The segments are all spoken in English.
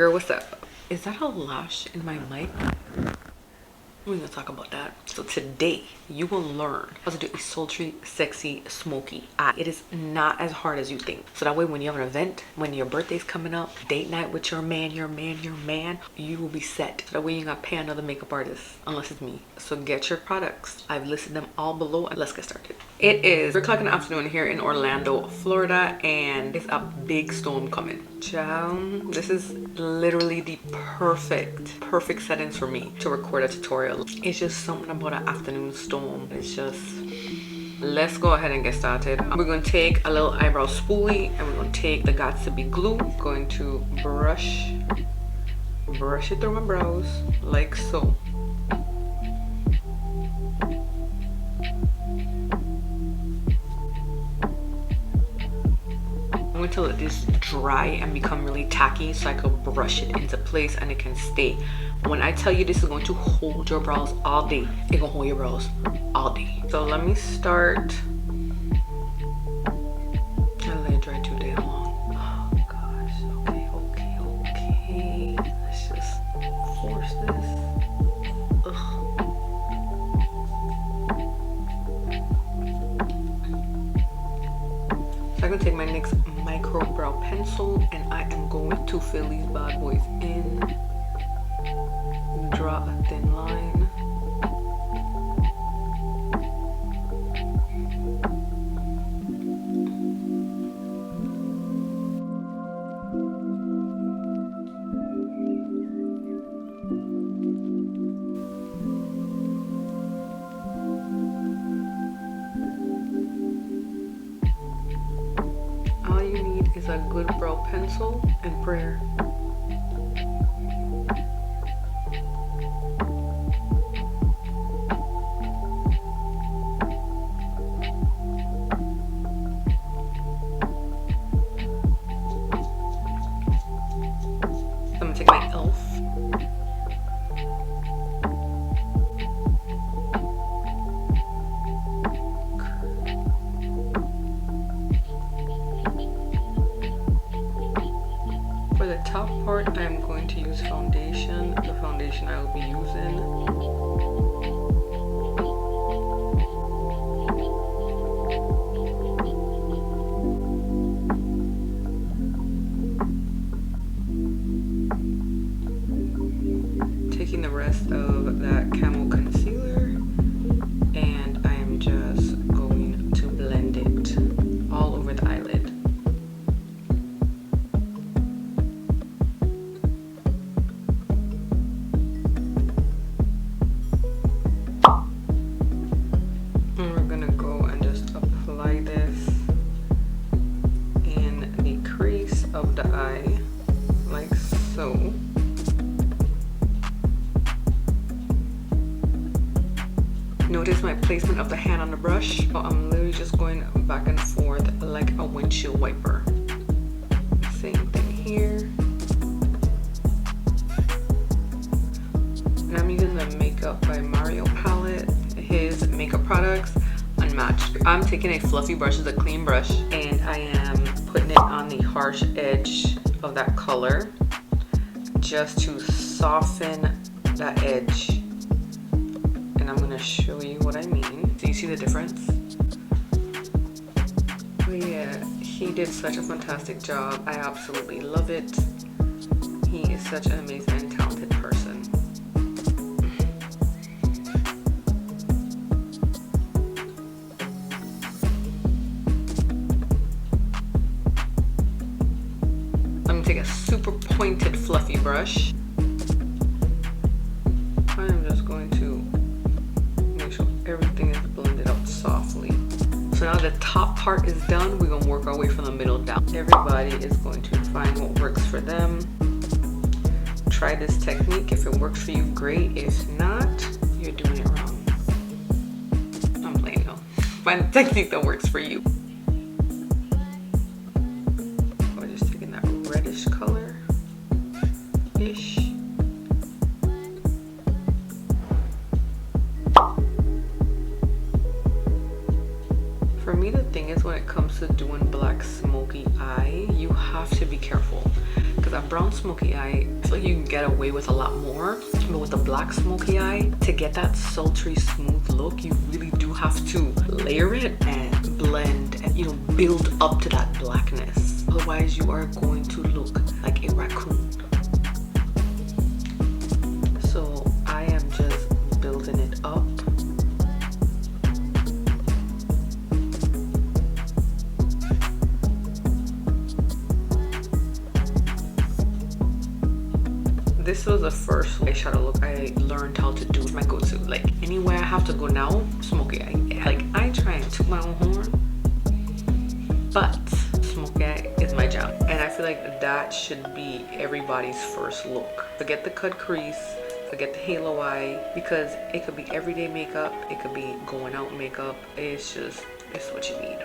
Girl, what's up? Is that a lash in my mic? We're gonna talk about that. So today you will learn how to do a sultry, sexy, smoky eye. It is not as hard as you think. So that way when you have an event, when your birthday's coming up, date night with your man, you will be set. So that way you ain't gotta pay another makeup artist unless it's me. So get your products. I've listed them all below and let's get started. It is 3 o'clock in the afternoon here in Orlando, Florida, and it's a big storm coming. Child, this is literally the perfect settings for me to record a tutorial. It's just something about an afternoon storm. It's just, let's go ahead and get started. We're going to take a little eyebrow spoolie and we're going to take the Got2b glue. I'm going to brush it through my brows like so. I'm going to let this dry and become really tacky so I can brush it into place and it can stay. When I tell you this is going to hold your brows all day, it's gonna hold your brows all day. So let me start. I let it dry too damn long. Oh gosh, okay. Let's just force this. Ugh. So I'm gonna take my NYX micro brow pencil and I am going to fill these bad boys in. Draw a thin line. All you need is a good brow pencil and prayer. I'm gonna take my e.l.f. For the top part, I'm going to use foundation. The foundation I will be using. Taking the rest of that camel concealer and I am just going to blend it all over the eyelid. And we're gonna go and just apply this in the crease of the eye like so. Notice my placement of the hand on the brush. So I'm literally just going back and forth like a windshield wiper. Same thing here. And I'm using the Makeup by Mario palette. His makeup products, unmatched. I'm taking a fluffy brush, it's a clean brush, and I am putting it on the harsh edge of that color just to soften that edge. I'm going to show you what I mean. Do you see the difference? But yeah, he did such a fantastic job. I absolutely love it. He is such an amazing and talented person. I'm going to take a super pointed fluffy brush. I'm just going to everything is blended out softly. So now the top part is done, we're gonna work our way from the middle down. Everybody is going to find what works for them. Try this technique. If it works for you, great. If not, you're doing it wrong. I'm playing though. Find a technique that works for you. We're just taking that reddish color-ish. For me, the thing is when it comes to doing black smoky eye, you have to be careful because that brown smoky eye, I feel like you can get away with a lot more, but with the black smoky eye, to get that sultry smooth look, you really do have to layer it and blend and, you know, build up to that blackness. Otherwise you are going to look like a raccoon. So I am just building it up. This was the first eyeshadow look I learned how to do. My go-to, like anywhere I have to go now, smoky eye. Like I try and toot my own horn, but smoky eye is my jam, and I feel like that should be everybody's first look. Forget the cut crease, forget the halo eye, because it could be everyday makeup, it could be going out makeup. It's what you need.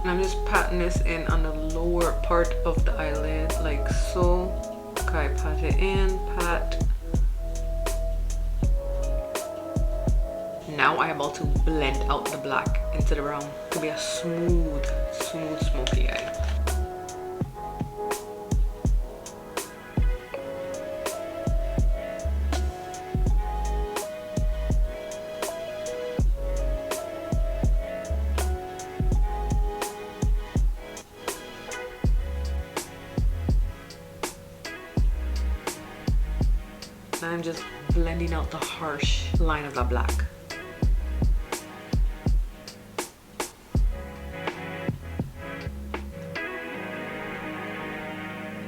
And I'm just patting this in on the lower part of the eyelid, like so. Okay, pat it in, pat. Now I'm about to blend out the black into the brown. It could be a smooth smoky eye. I'm just blending out the harsh line of the black.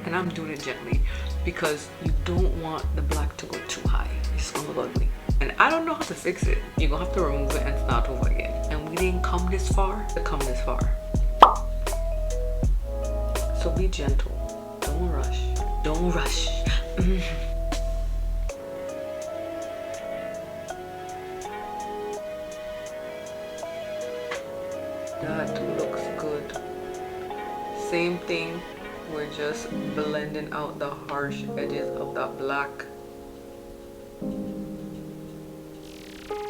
And I'm doing it gently because you don't want the black to go too high. It's gonna look ugly. And I don't know how to fix it. You're gonna have to remove it and start over again. And we didn't come this far to come this far. So be gentle. Don't rush. Don't rush. That looks good. Same thing, we're just blending out the harsh edges of that black.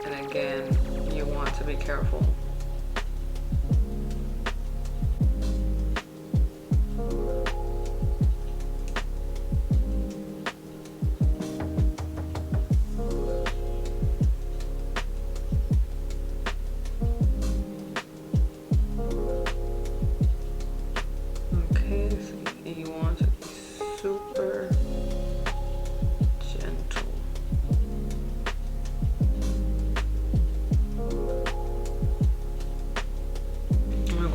And again, you want to be careful.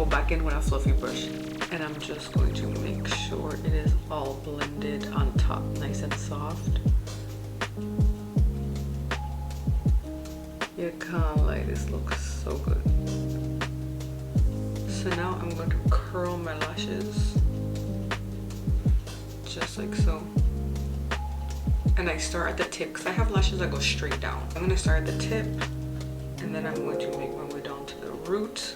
Back in with a fluffy brush, and I'm just going to make sure it is all blended on top, nice and soft. You can't lie, this looks so good. So now I'm going to curl my lashes just like so, and I start at the tip because I have lashes that go straight down. I'm going to start at the tip, and then I'm going to make my way down to the root.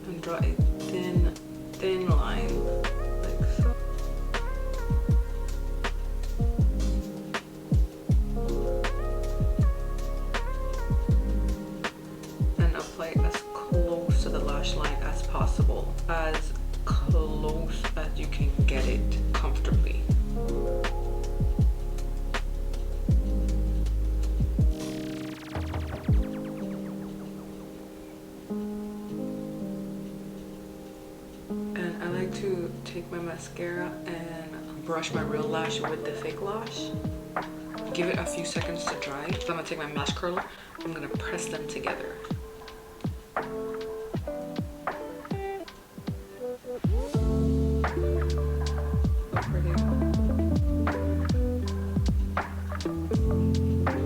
And draw a thin line like so. Apply as close to the lash line as possible, as close as you can get it comfortably. And I like to take my mascara and brush my real lash with the fake lash. give it a few seconds to dry. So I'm gonna take my mesh curler, I'm gonna press them together.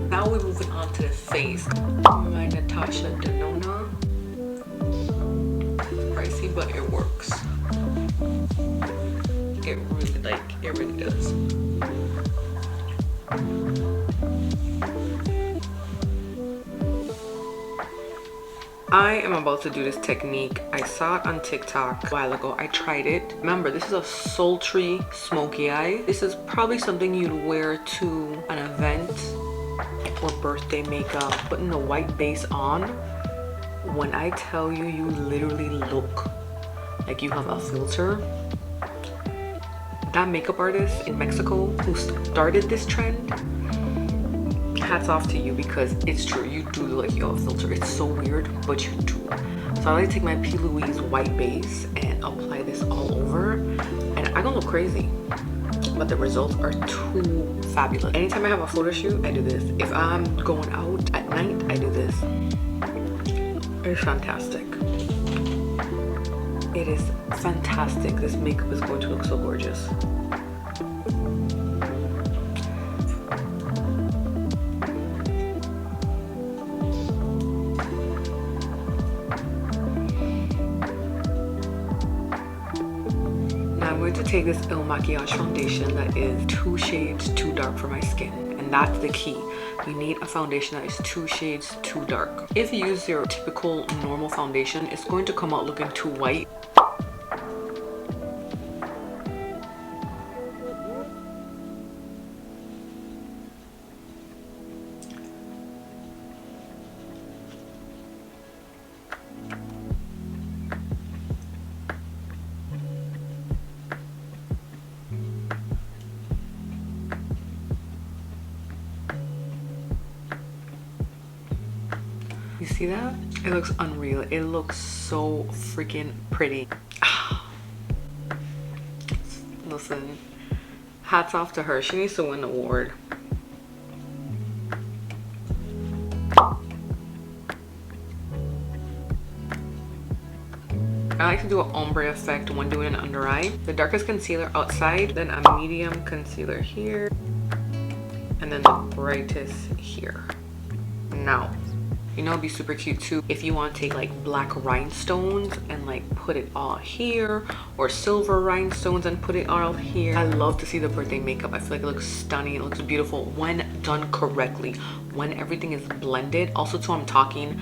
Now we're moving on to the face. My Natasha Denona. Pricey, but it works. It really does. I am about to do this technique. I saw it on TikTok a while ago. I tried it. Remember, this is a sultry smoky eye. This is probably something you'd wear to an event or birthday makeup. Putting the white base on. When I tell you, you literally look like you have a filter. That makeup artist in Mexico who started this trend, hats off to you, because it's true. You do look like you have a filter. It's so weird, but you do. So I like to take my P. Louise white base and apply this all over, and I don't look crazy, but the results are too fabulous. Anytime I have a photo shoot, I do this. If I'm going out at night, I do this. It's fantastic. It is fantastic. This makeup is going to look so gorgeous. Now I'm going to take this Il Makiage foundation that is 2 shades too dark for my skin, and that's the key. You need a foundation that is 2 shades too dark. If you use your typical normal foundation, it's going to come out looking too white. You see that? It looks unreal. It looks so freaking pretty. Listen, hats off to her. She needs to win the award. I like to do an ombre effect when doing an under eye. The darkest concealer outside, then a medium concealer here, and then the brightest here. Now, you know, it'd be super cute too if you want to take like black rhinestones and like put it all here, or silver rhinestones and put it all here. I love to see the birthday makeup. I feel like it looks stunning. It looks beautiful when done correctly, when everything is blended. Also too, I'm talking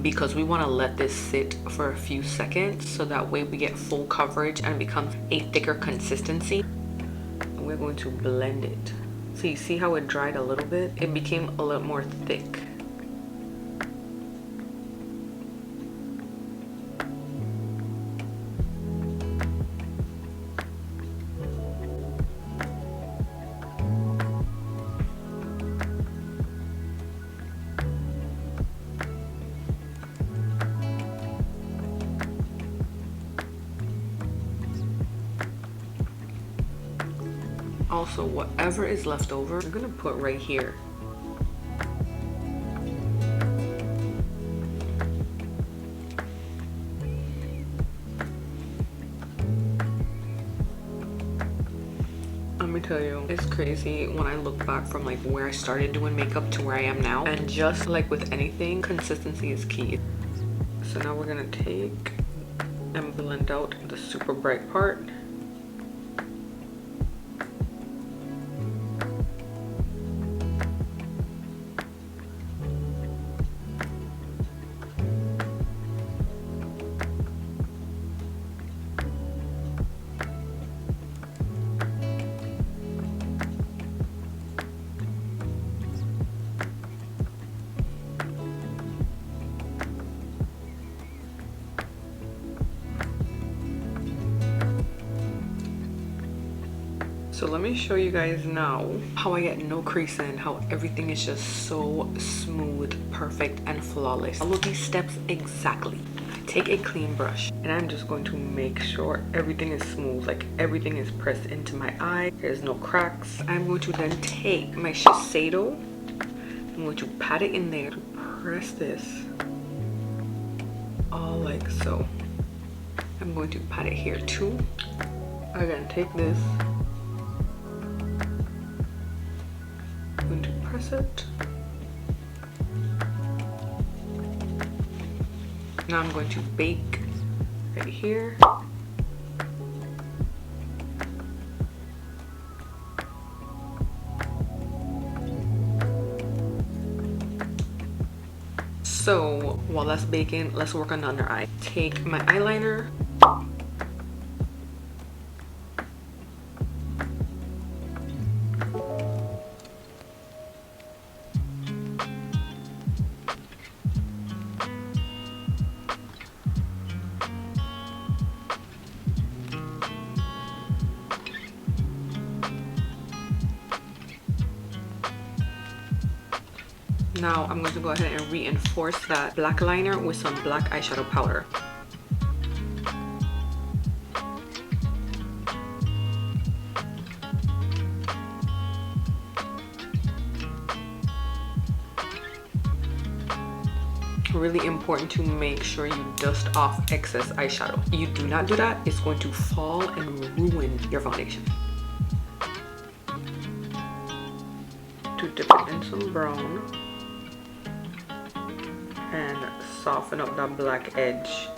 because we want to let this sit for a few seconds so that way we get full coverage and it becomes a thicker consistency. And we're going to blend it. So you see how it dried a little bit? It became a little more thick. Also, whatever is left over, I'm gonna put right here. Let me tell you, it's crazy when I look back from like where I started doing makeup to where I am now. And just like with anything, consistency is key. So now we're gonna take and blend out the super bright part. So let me show you guys now how I get no creasing, how everything is just so smooth, perfect, and flawless. Follow these steps exactly. take a clean brush and I'm just going to make sure everything is smooth, like everything is pressed into my eye, there's no cracks. I'm going to then take my Shiseido, I'm going to pat it in there to press this all like so. I'm going to pat it here too. Again, take this, I'm going to press it. Now I'm going to bake right here. So while that's baking, let's work on the under eye. Take my eyeliner. Now I'm going to go ahead and reinforce that black liner with some black eyeshadow powder. Really important to make sure you dust off excess eyeshadow. You do not do that, it's going to fall and ruin your foundation. To dip it in some brown and soften up that black edge.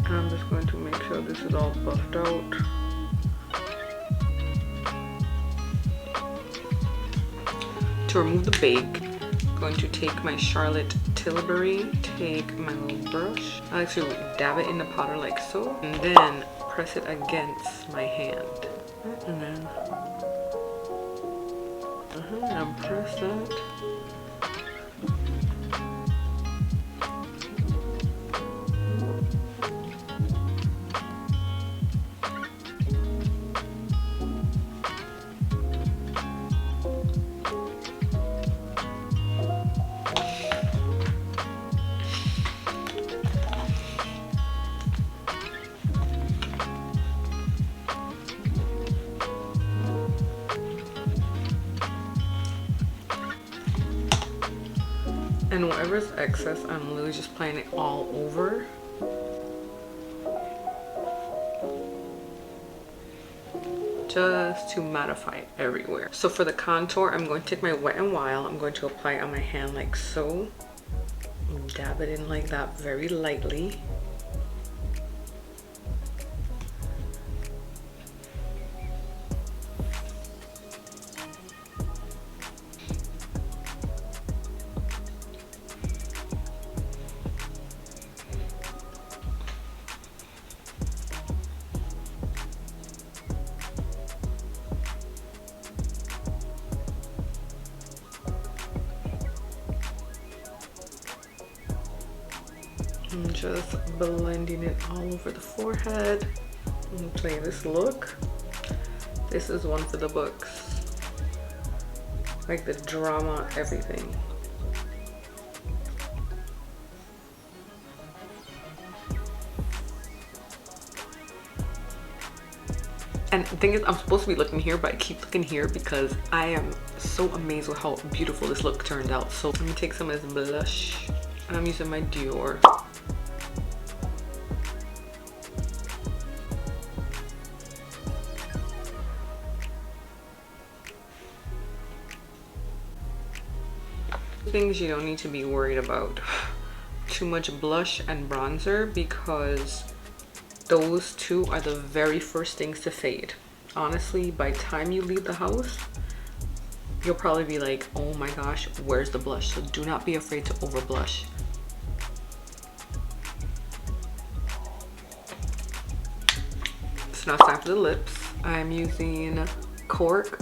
I'm just going to make sure this is all buffed out. To remove the bake, I'm going to take my Charlotte Tilbury, take my little brush. I like to dab it in the powder like so, and then press it against my hand. And then, and press that. And whatever's excess, I'm literally just playing it all over. Just to mattify it everywhere. So for the contour, I'm going to take my Wet n Wild. I'm going to apply it on my hand like so. Dab it in like that very lightly. I'm just blending it all over the forehead. I'm gonna play this look. This is one for the books. Like the drama, everything. And the thing is, I'm supposed to be looking here, but I keep looking here because I am so amazed with how beautiful this look turned out. So I'm gonna take some of this blush, and I'm using my Dior. Things you don't need to be worried about too much blush and bronzer, because those two are the very first things to fade. Honestly, by the time you leave the house, you'll probably be like, oh my gosh, where's the blush? So do not be afraid to over blush. So now it's time for the lips. I'm using Cork.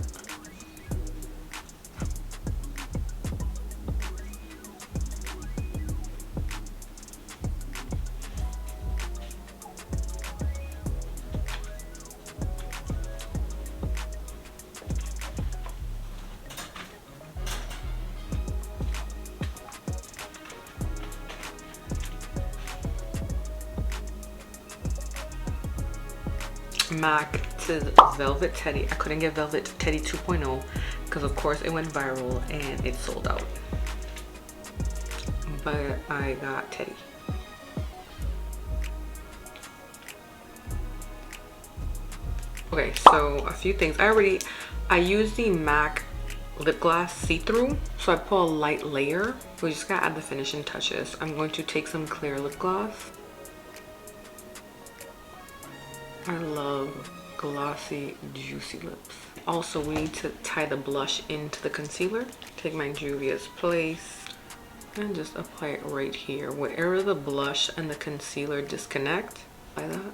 MAC to Velvet Teddy. I couldn't get Velvet Teddy 2.0 because of course it went viral and it sold out. But I got Teddy. Okay, so a few things. I used the MAC lip gloss see-through, so I put a light layer. We just gotta add the finishing touches. I'm going to take some clear lip gloss. I love glossy, juicy lips. Also, we need to tie the blush into the concealer. Take my Juvia's Place and just apply it right here. Wherever the blush and the concealer disconnect, like that.